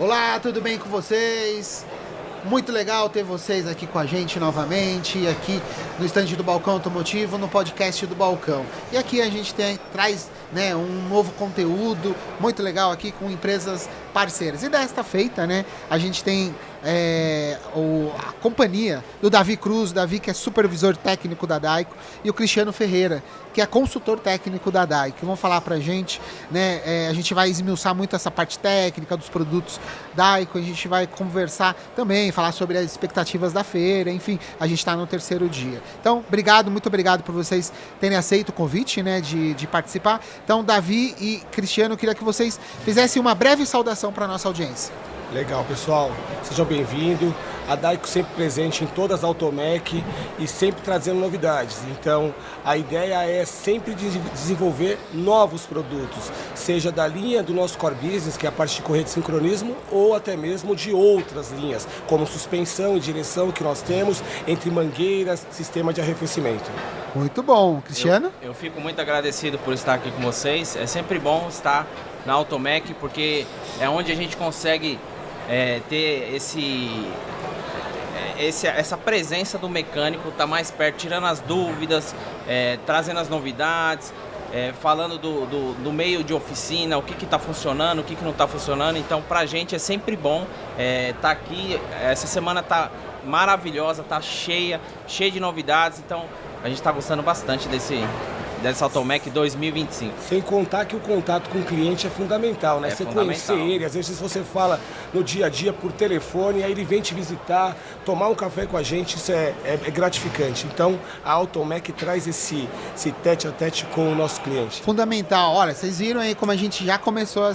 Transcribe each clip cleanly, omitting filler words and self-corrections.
Olá, tudo bem com vocês? Muito legal ter vocês aqui com a gente novamente, aqui no estande do Balcão Automotivo, no podcast do Balcão. E aqui a gente traz um novo conteúdo muito legal aqui com empresas parceiras. E desta feita, a gente tem a companhia do Davi Cruz, Davi que é supervisor técnico da Daico, e o Cristiano Ferreira, que é consultor técnico da Daico, que vão falar pra gente, a gente vai esmiuçar muito essa parte técnica dos produtos Daico, a gente vai conversar também, falar sobre as expectativas da feira, enfim, a gente está no terceiro dia. Então, muito obrigado por vocês terem aceito o convite, de participar. Então, Davi e Cristiano, eu queria que vocês fizessem uma breve saudação para a nossa audiência. Legal, pessoal. Sejam bem-vindos. A Daico sempre presente em todas as Automec e sempre trazendo novidades. Então, a ideia é sempre desenvolver novos produtos, seja da linha do nosso core business, que é a parte de correia de sincronismo, ou até mesmo de outras linhas, como suspensão e direção que nós temos, entre mangueiras, sistema de arrefecimento. Muito bom. Cristiano? Eu fico muito agradecido por estar aqui com vocês. É sempre bom estar na Automec, porque é onde a gente consegue ter essa presença do mecânico, tá mais perto, tirando as dúvidas, trazendo as novidades, falando do meio de oficina, o que está funcionando, o que não está funcionando. Então, pra gente é sempre bom estar aqui. Essa semana tá maravilhosa, tá cheia de novidades. Então, a gente está gostando bastante dessa Automec 2025. Sem contar que o contato com o cliente é fundamental, né? Você conhecer ele, às vezes você fala no dia a dia por telefone, aí ele vem te visitar, tomar um café com a gente, isso é gratificante. Então, a Automec traz esse tete a tete com o nosso cliente. Fundamental. Olha, vocês viram aí como a gente já começou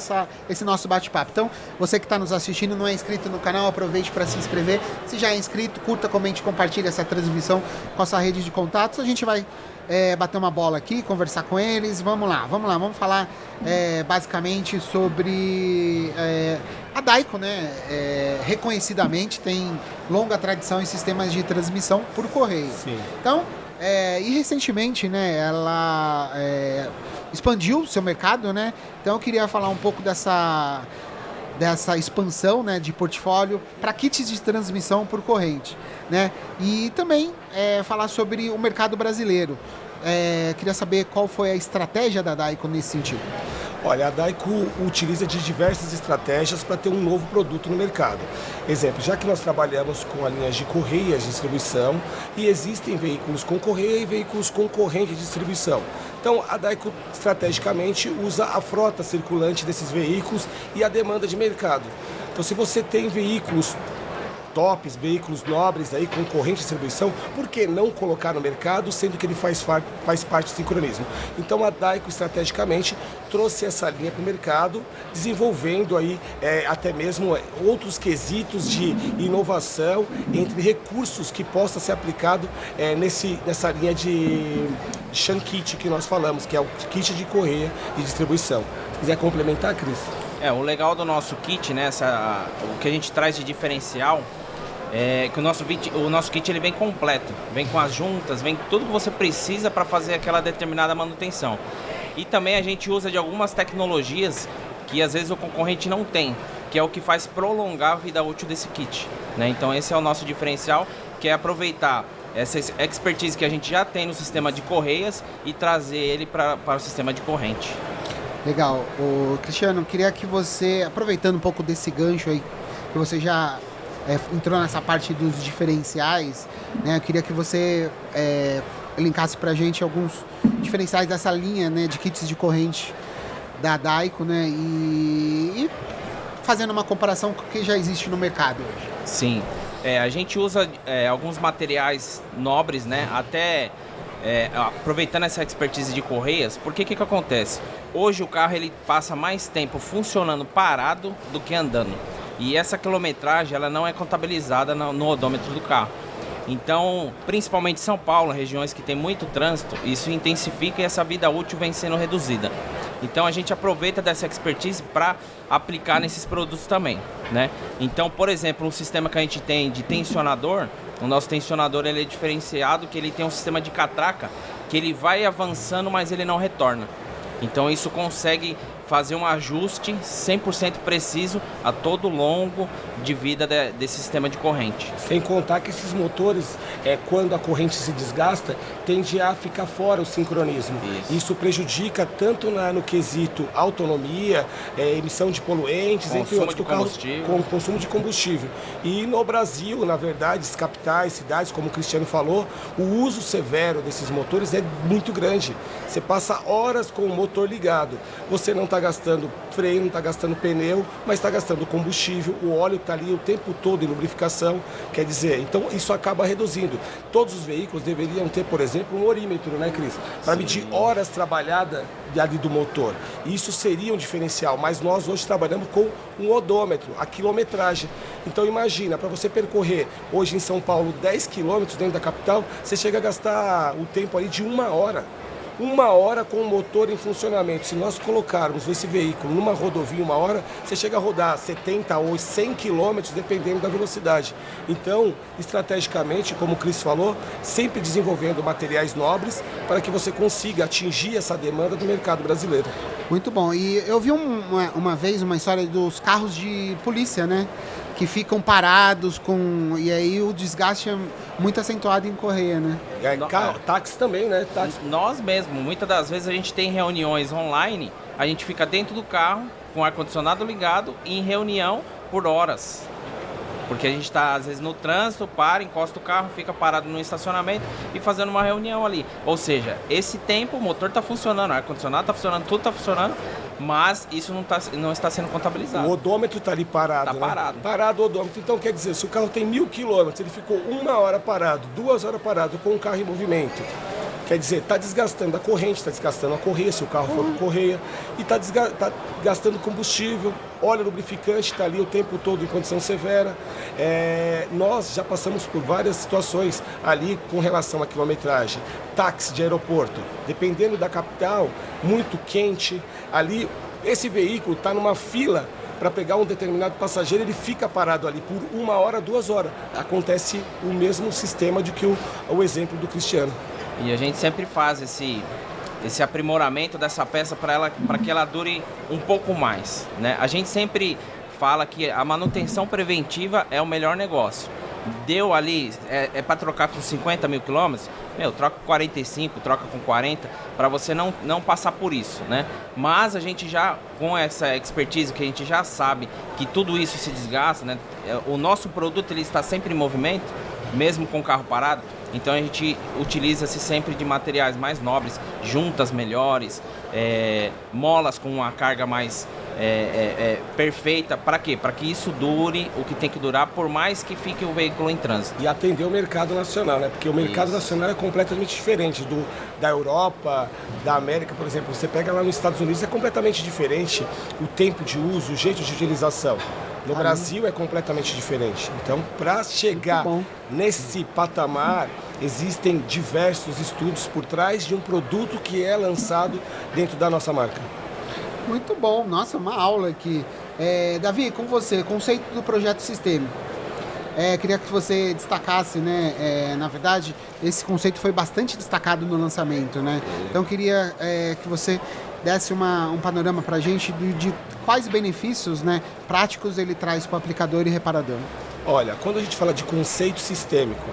esse nosso bate-papo. Então, você que está nos assistindo, não é inscrito no canal, aproveite para se inscrever. Se já é inscrito, curta, comente, compartilhe essa transmissão com essa rede de contatos. A gente vai bater uma bola aqui, conversar com eles. Vamos lá, vamos falar basicamente sobre a Daico, reconhecidamente tem longa tradição em sistemas de transmissão por correio. Sim. Então, e recentemente, ela expandiu o seu mercado, Então eu queria falar um pouco dessa expansão, de portfólio para kits de transmissão por corrente, E também falar sobre o mercado brasileiro. Queria saber qual foi a estratégia da Daico nesse sentido. Olha, a Daico utiliza de diversas estratégias para ter um novo produto no mercado. Exemplo, já que nós trabalhamos com a linha de correias de distribuição e existem veículos com correia e veículos com corrente de distribuição. Então, a Daico estrategicamente usa a frota circulante desses veículos e a demanda de mercado. Então, se você tem veículos tops, veículos nobres aí com corrente de distribuição, por que não colocar no mercado, sendo que ele faz parte do sincronismo? Então a Daico estrategicamente trouxe essa linha para o mercado, desenvolvendo aí até mesmo outros quesitos de inovação entre recursos que possa ser aplicado nessa linha de Shan Kit que nós falamos, que é o kit de correia e distribuição. Se quiser complementar, Cris? O legal do nosso kit, o que a gente traz de diferencial é que o nosso kit ele vem completo, vem com as juntas, vem tudo que você precisa para fazer aquela determinada manutenção. E também a gente usa de algumas tecnologias que às vezes o concorrente não tem, que é o que faz prolongar a vida útil desse kit, Então esse é o nosso diferencial, que é aproveitar essa expertise que a gente já tem no sistema de correias e trazer ele para o sistema de corrente. Legal. Cristiano, queria que você, aproveitando um pouco desse gancho aí, que você já entrou nessa parte dos diferenciais, eu queria que você elencasse pra gente alguns diferenciais dessa linha, de kits de corrente da Daico, e fazendo uma comparação com o que já existe no mercado hoje. Sim. A gente usa alguns materiais nobres, até aproveitando essa expertise de correias, porque que acontece? Hoje o carro ele passa mais tempo funcionando parado do que andando. E essa quilometragem ela não é contabilizada no odômetro do carro. Então, principalmente em São Paulo, regiões que tem muito trânsito, isso intensifica e essa vida útil vem sendo reduzida. Então a gente aproveita dessa expertise para aplicar nesses produtos também, Então, por exemplo, um sistema que a gente tem de tensionador, o nosso tensionador ele é diferenciado, que ele tem um sistema de catraca, que ele vai avançando, mas ele não retorna. Então isso consegue fazer um ajuste 100% preciso a todo longo de vida desse sistema de corrente. Sem contar que esses motores, quando a corrente se desgasta, tende a ficar fora o sincronismo. Isso prejudica tanto no quesito autonomia, emissão de poluentes, entre outros, com consumo de combustível. E no Brasil, na verdade, as capitais, cidades, como o Cristiano falou, o uso severo desses motores é muito grande. Você passa horas com o motor ligado. Você não está gastando freio, não está gastando pneu, mas está gastando combustível, o óleo está ali o tempo todo em lubrificação. Quer dizer, então isso acaba reduzindo. Todos os veículos deveriam ter, por exemplo, um orímetro, né, Cris? Para medir horas trabalhadas ali do motor. Isso seria um diferencial, mas nós hoje trabalhamos com um odômetro, a quilometragem. Então imagina, para você percorrer hoje em São Paulo 10 quilômetros dentro da capital, você chega a gastar o tempo ali de 1 hora. 1 hora com o motor em funcionamento. Se nós colocarmos esse veículo numa rodovia 1 hora, você chega a rodar 70 ou 100 quilômetros, dependendo da velocidade. Então, estrategicamente, como o Cris falou, sempre desenvolvendo materiais nobres para que você consiga atingir essa demanda do mercado brasileiro. Muito bom. E eu vi uma vez uma história dos carros de polícia, né? Que ficam parados e aí o desgaste é muito acentuado em correia, né? Táxi também, né? Táxi. Nós mesmos, muitas das vezes a gente tem reuniões online, a gente fica dentro do carro com o ar-condicionado ligado e em reunião por horas. Porque a gente está, às vezes, no trânsito, encosta o carro, fica parado no estacionamento e fazendo uma reunião ali. Ou seja, esse tempo o motor está funcionando, o ar-condicionado está funcionando, tudo está funcionando, mas isso não está sendo contabilizado. O odômetro está ali parado, Está parado. Parado o odômetro. Então, quer dizer, se o carro tem 1000 quilômetros, ele ficou 1 hora parado, 2 horas parado com o carro em movimento. Quer dizer, está desgastando a corrente, está desgastando a correia, se o carro for por correia, e está gastando combustível, óleo lubrificante, está ali o tempo todo em condição severa. Nós já passamos por várias situações ali com relação à quilometragem. Táxi de aeroporto, dependendo da capital, muito quente, ali esse veículo está numa fila para pegar um determinado passageiro, ele fica parado ali por 1 hora, 2 horas. Acontece o mesmo sistema do que o exemplo do Cristiano. E a gente sempre faz esse aprimoramento dessa peça para que ela dure um pouco mais, né? A gente sempre fala que a manutenção preventiva é o melhor negócio. Deu ali, para trocar com 50 mil quilômetros, troca com 45, troca com 40, para você não passar por isso, né? Mas a gente já, com essa expertise que a gente já sabe que tudo isso se desgasta, né? O nosso produto ele está sempre em movimento, mesmo com o carro parado. Então a gente utiliza-se sempre de materiais mais nobres, juntas melhores, molas com uma carga mais perfeita. Para quê? Para que isso dure o que tem que durar, por mais que fique o veículo em trânsito. E atender o mercado nacional, né? Porque o mercado nacional é completamente diferente da Europa, da América, por exemplo. Você pega lá nos Estados Unidos, é completamente diferente o tempo de uso, o jeito de utilização. No Brasil é completamente diferente. Então, para chegar nesse patamar, existem diversos estudos por trás de um produto que é lançado dentro da nossa marca. Muito bom. Nossa, uma aula aqui. Davi, com você, conceito do projeto sistêmico. Queria que você destacasse, né? Na verdade, esse conceito foi bastante destacado no lançamento, né? Então, queria que você desse um panorama para a gente de quais benefícios, né, práticos ele traz para o aplicador e reparador. Olha, quando a gente fala de conceito sistêmico,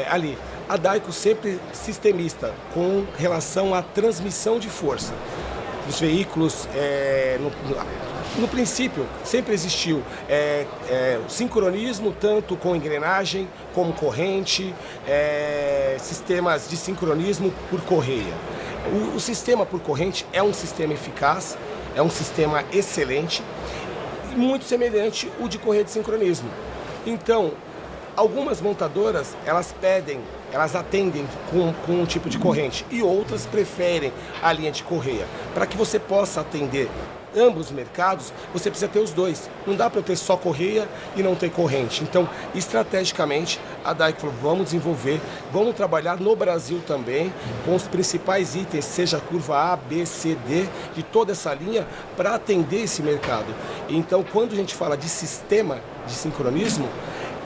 ali, a Daico sempre sistemista com relação à transmissão de força. Os veículos, no princípio, sempre existiu sincronismo, tanto com engrenagem como corrente, sistemas de sincronismo por correia. O sistema por corrente é um sistema eficaz, é um sistema excelente e muito semelhante ao de correia de sincronismo. Então, algumas montadoras, elas atendem com um tipo de corrente e outras preferem a linha de correia. Para que você possa atender ambos os mercados, você precisa ter os dois. Não dá para eu ter só correia e não ter corrente. Então, estrategicamente, a Daico falou, vamos desenvolver, vamos trabalhar no Brasil também, com os principais itens, seja a curva A, B, C, D, de toda essa linha, para atender esse mercado. Então, quando a gente fala de sistema de sincronismo,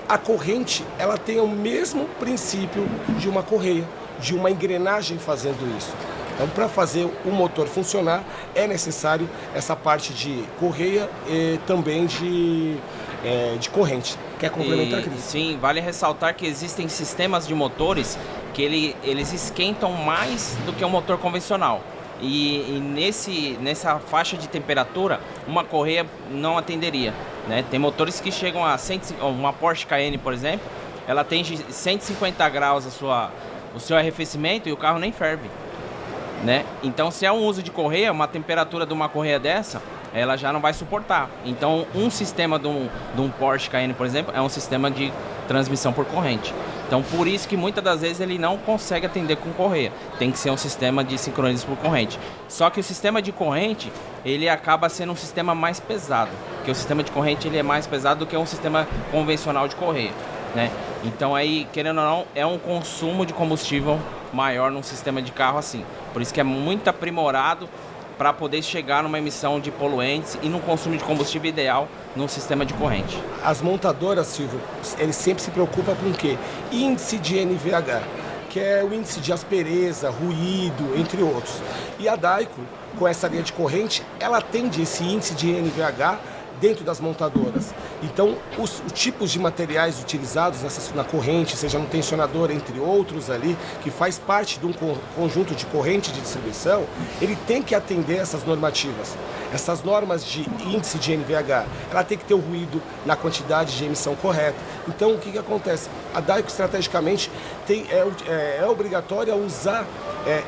a corrente, ela tem o mesmo princípio de uma correia, de uma engrenagem fazendo isso. Então, para fazer o motor funcionar, é necessário essa parte de correia e também de corrente. Quer complementar, Cris? Sim, vale ressaltar que existem sistemas de motores que eles esquentam mais do que um motor convencional. E nessa faixa de temperatura, uma correia não atenderia, né? Tem motores que chegam a uma Porsche Cayenne, por exemplo, ela atinge 150 graus o seu arrefecimento e o carro nem ferve, né? Então, se é um uso de correia, uma temperatura de uma correia dessa, ela já não vai suportar. Então, um sistema de um Porsche Cayenne, por exemplo, é um sistema de transmissão por corrente. Então, por isso que muitas das vezes ele não consegue atender com correia. Tem que ser um sistema de sincronismo por corrente. Só que o sistema de corrente, ele acaba sendo um sistema mais pesado. Porque o sistema de corrente ele é mais pesado do que um sistema convencional de correia, né? Então, aí, querendo ou não, é um consumo de combustível maior num sistema de carro assim. Por isso que é muito aprimorado para poder chegar numa emissão de poluentes e num consumo de combustível ideal num sistema de corrente. As montadoras, Silvio, eles sempre se preocupam com o quê? Índice de NVH, que é o índice de aspereza, ruído, entre outros. E a Daico, com essa linha de corrente, ela atende esse índice de NVH dentro das montadoras. Então, os tipos de materiais utilizados na corrente, seja no tensionador, entre outros ali, que faz parte de um conjunto de corrente de distribuição, ele tem que atender essas normativas. Essas normas de índice de NVH, ela tem que ter o ruído na quantidade de emissão correta. Então, o que acontece? A Daico, estrategicamente, é obrigatória usar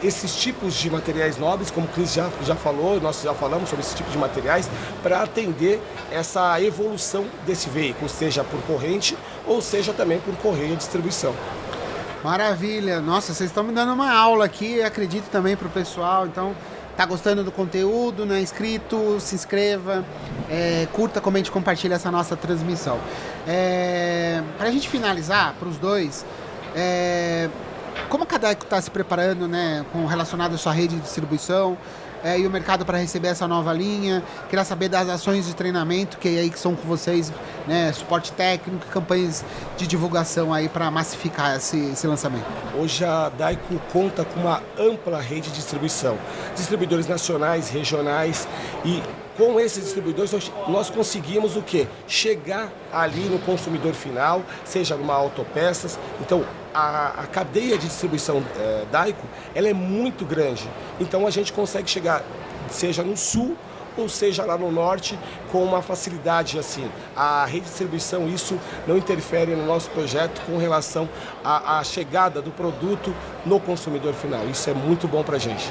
esses tipos de materiais nobres, como o Cris já falou, nós já falamos sobre esse tipo de materiais, para atender essa evolução desse veículo, seja por corrente ou seja também por correia de distribuição. Maravilha! Nossa, vocês estão me dando uma aula aqui, acredito também para o pessoal. Então, tá gostando do conteúdo, não é inscrito? Se inscreva, curta, comente, compartilhe essa nossa transmissão. Para a gente finalizar, para os dois, como a Daico está se preparando, né, relacionado à sua rede de distribuição e o mercado para receber essa nova linha? Queria saber das ações de treinamento que são com vocês, né, suporte técnico, campanhas de divulgação aí para massificar esse lançamento. Hoje a Daico conta com uma ampla rede de distribuição, distribuidores nacionais, regionais, e com esses distribuidores nós conseguimos o quê? Chegar ali no consumidor final, seja numa autopeças. Então, a cadeia de distribuição Daico, ela é muito grande. Então, a gente consegue chegar, seja no sul ou seja lá no norte, com uma facilidade assim. A rede de distribuição, isso não interfere no nosso projeto com relação à chegada do produto no consumidor final. Isso é muito bom para a gente.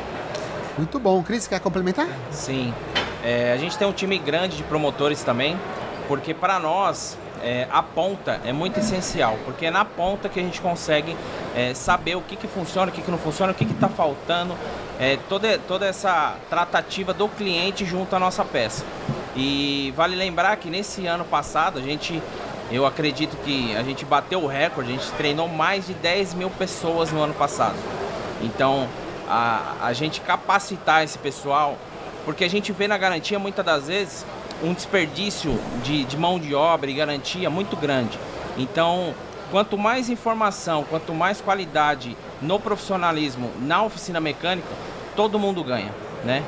Muito bom. Cris, quer complementar? Sim. A gente tem um time grande de promotores também, porque para nós a ponta é muito essencial, porque é na ponta que a gente consegue saber o que funciona, o que não funciona, o que está faltando, toda essa tratativa do cliente junto à nossa peça. E vale lembrar que nesse ano passado, eu acredito que a gente bateu o recorde, a gente treinou mais de 10 mil pessoas no ano passado. Então, a gente capacitar esse pessoal, porque a gente vê na garantia muitas das vezes um desperdício de mão de obra e garantia muito grande. Então, quanto mais informação, quanto mais qualidade no profissionalismo, na oficina mecânica, todo mundo ganha, né?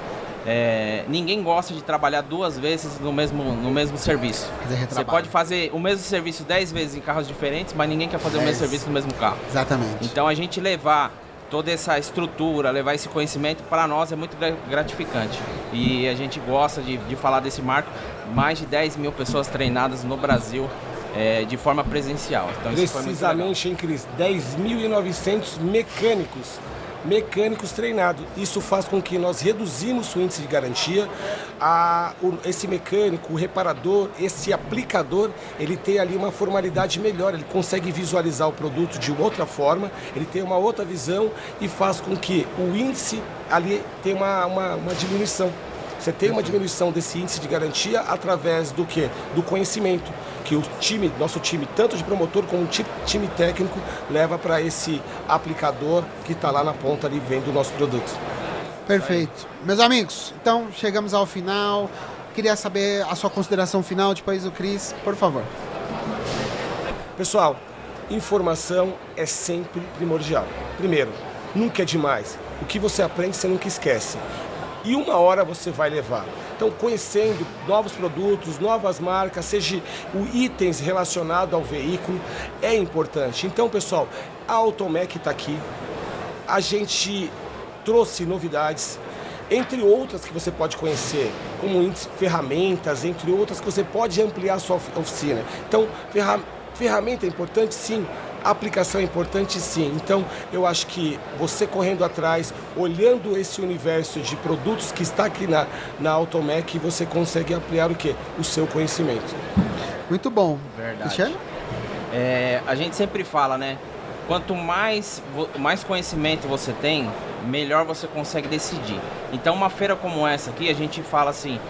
Ninguém gosta de trabalhar 2 vezes no mesmo serviço. Você pode fazer o mesmo serviço 10 vezes em carros diferentes, mas ninguém quer fazer o mesmo serviço no mesmo carro. Exatamente. Então, a gente levar toda essa estrutura, levar esse conhecimento, para nós é muito gratificante. E a gente gosta de falar desse marco. Mais de 10 mil pessoas treinadas no Brasil de forma presencial. Então, precisamente, hein, Cris? 10.900 mecânicos treinados. Isso faz com que nós reduzimos o índice de garantia. Esse mecânico, o reparador, esse aplicador, ele tem ali uma formalidade melhor, ele consegue visualizar o produto de outra forma, ele tem uma outra visão e faz com que o índice ali tenha uma diminuição. Você tem uma diminuição desse índice de garantia através do quê? Do conhecimento que nosso time, tanto de promotor como time técnico, leva para esse aplicador que está lá na ponta ali vendo o nosso produto. Perfeito. Meus amigos, então chegamos ao final. Queria saber a sua consideração final, depois do Cris, por favor. Pessoal, informação é sempre primordial. Primeiro, nunca é demais. o que você aprende você nunca esquece. E 1 hora você vai levar. Então, conhecendo novos produtos, novas marcas, seja itens relacionados ao veículo, é importante. Então, pessoal, a Automec está aqui. A gente trouxe novidades, entre outras que você pode conhecer, como ferramentas, entre outras que você pode ampliar a sua oficina. Então, ferramenta é importante, sim. Aplicação é importante, sim. Então, eu acho que você correndo atrás, olhando esse universo de produtos que está aqui na Automec, você consegue ampliar o quê? O seu conhecimento. Muito bom. Verdade. Cristiano? A gente sempre fala, né? Quanto mais conhecimento você tem, melhor você consegue decidir. Então, uma feira como essa aqui, a gente fala assim,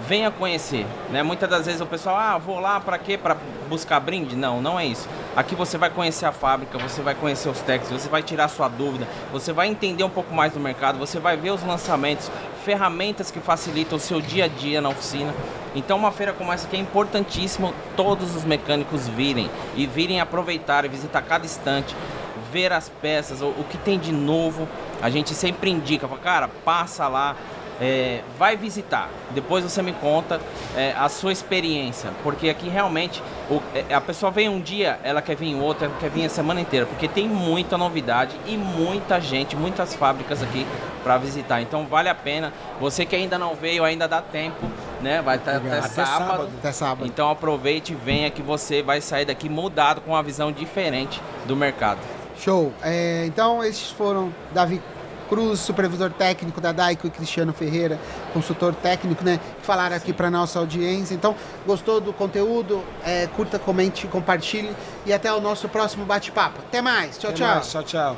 venha conhecer, né? Muitas das vezes o pessoal, vou lá para quê? Para buscar brinde? Não, não é isso. Aqui você vai conhecer a fábrica, você vai conhecer os técnicos, você vai tirar sua dúvida, você vai entender um pouco mais do mercado, você vai ver os lançamentos, ferramentas que facilitam o seu dia a dia na oficina. Então, uma feira como essa aqui é importantíssimo todos os mecânicos virem aproveitar e visitar cada estante, ver as peças, o que tem de novo. A gente sempre indica, cara, passa lá, vai visitar, depois você me conta a sua experiência, porque aqui realmente a pessoa vem um dia, ela quer vir em outro, ela quer vir a semana inteira, porque tem muita novidade e muita gente, muitas fábricas aqui para visitar, então vale a pena. Você que ainda não veio, ainda dá tempo, né? Vai estar até sábado, então aproveite e venha que você vai sair daqui mudado, com uma visão diferente do mercado. Show! Então esses foram Davi Cruz, supervisor técnico da Daico, e Cristiano Ferreira, consultor técnico, né? Que falaram aqui para nossa audiência. Então, gostou do conteúdo? Curta, comente, compartilhe e até o nosso próximo bate-papo. Até mais. Tchau, tchau. Tchau, tchau.